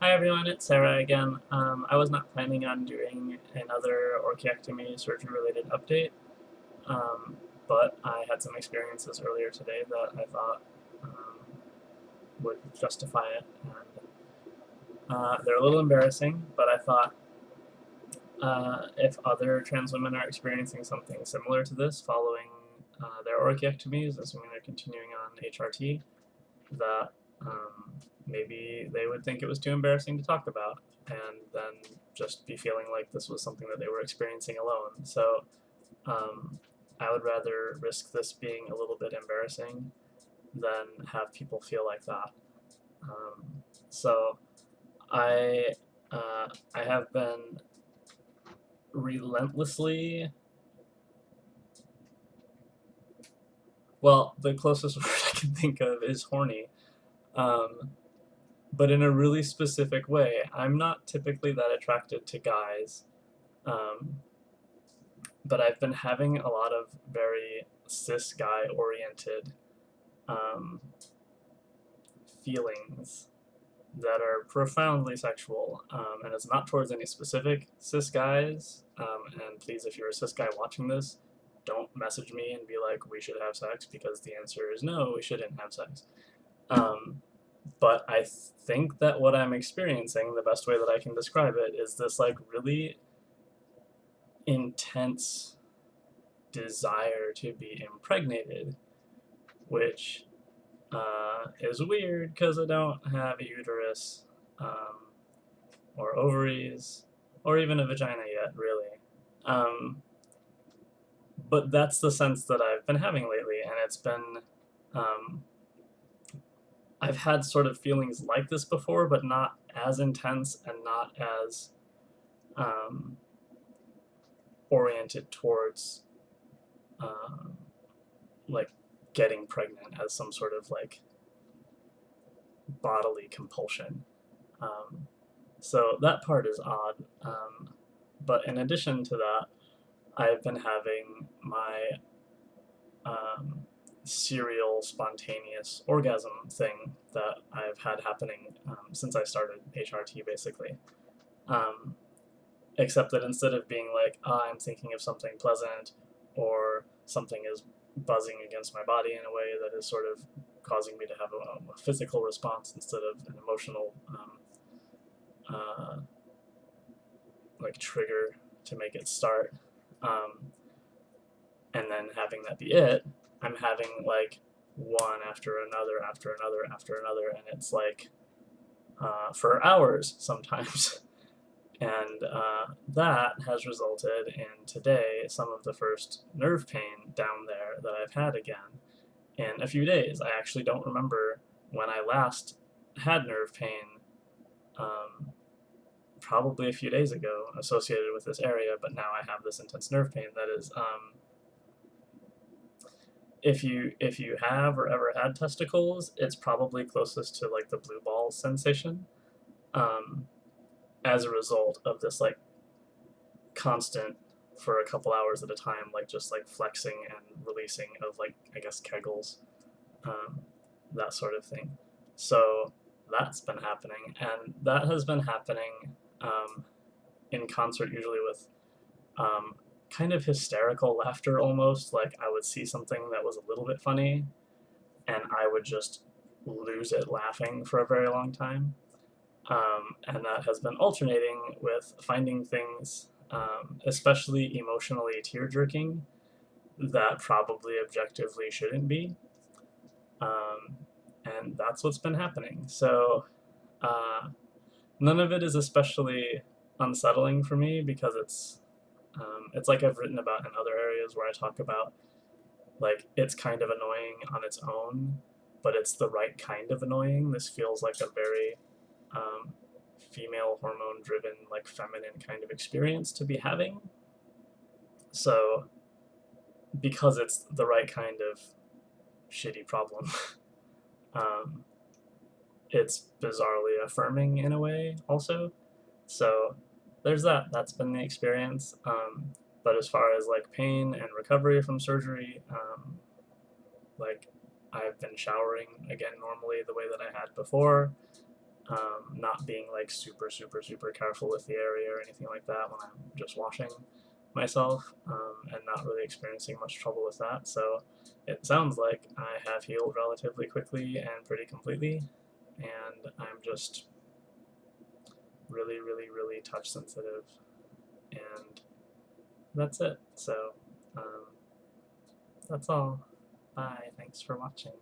Hi everyone, it's Sarah again. I was not planning on doing another orchiectomy surgery-related update, um, but I had some experiences earlier today that I thought um, would justify it. And they're a little embarrassing, but I thought if other trans women are experiencing something similar to this following their orchiectomies, assuming they're continuing on HRT, that um, maybe they would think it was too embarrassing to talk about and then just be feeling like this was something that they were experiencing alone. So um, I would rather risk this being a little bit embarrassing than have people feel like that. Um, so I I have been relentlessly, well, the closest word I can think of is horny. Um, but in a really specific way. I'm not typically that attracted to guys, um, but I've been having a lot of very cis guy oriented um, feelings that are profoundly sexual, and it's not towards any specific cis guys. And please, if you're a cis guy watching this, don't message me and be like, we should have sex, because the answer is no, we shouldn't have sex. Um, but I think that what I'm experiencing, the best way that I can describe it, is this like really intense desire to be impregnated, which is weird because I don't have a uterus um, or ovaries or even a vagina yet, really. Um, but that's the sense that I've been having lately, and it's been. Um, I've had sort of feelings like this before, but not as intense and not as um, oriented towards um, like getting pregnant as some sort of like bodily compulsion. Um, so that part is odd. But in addition to that, I've been having my um, serial spontaneous orgasm thing that I've had happening since I started HRT, basically. Um, Except that instead of being like, I'm thinking of something pleasant or something is buzzing against my body in a way that is sort of causing me to have a physical response instead of an emotional uh, like trigger to make it start, um, and then having that be it, I'm having like one after another after another after another, and it's like for hours sometimes. And that has resulted in today some of the first nerve pain down there that I've had again in a few days. I actually don't remember when I last had nerve pain, um, probably a few days ago, associated with this area, but now I have this intense nerve pain that is, if you have or ever had testicles, it's probably closest to like the blue balls sensation, um, as a result of this like constant for a couple hours at a time, like just like flexing and releasing of like I guess kegels, um, that sort of thing. So that's been happening, and that has been happening in concert usually with um, kind of hysterical laughter almost. Like I would see something that was a little bit funny, and I would just lose it laughing for a very long time. And that has been alternating with finding things, especially emotionally tear jerking, that probably objectively shouldn't be. Um, and that's what's been happening. So uh, none of it is especially unsettling for me because it's like I've written about in other areas where I talk about like it's kind of annoying on its own, but it's the right kind of annoying. This feels like a very um, female hormone driven, like feminine kind of experience to be having. So, because it's the right kind of shitty problem, um, it's bizarrely affirming in a way, also. So, there's that. That's been the experience. But as far as like pain and recovery from surgery, I've been showering again normally the way that I had before, not not being like super careful with the area or anything like that when I'm just washing myself, and not really experiencing much trouble with that. So it sounds like I have healed relatively quickly and pretty completely, and I'm just really touch sensitive, and that's it. So that's all. Bye. Thanks for watching.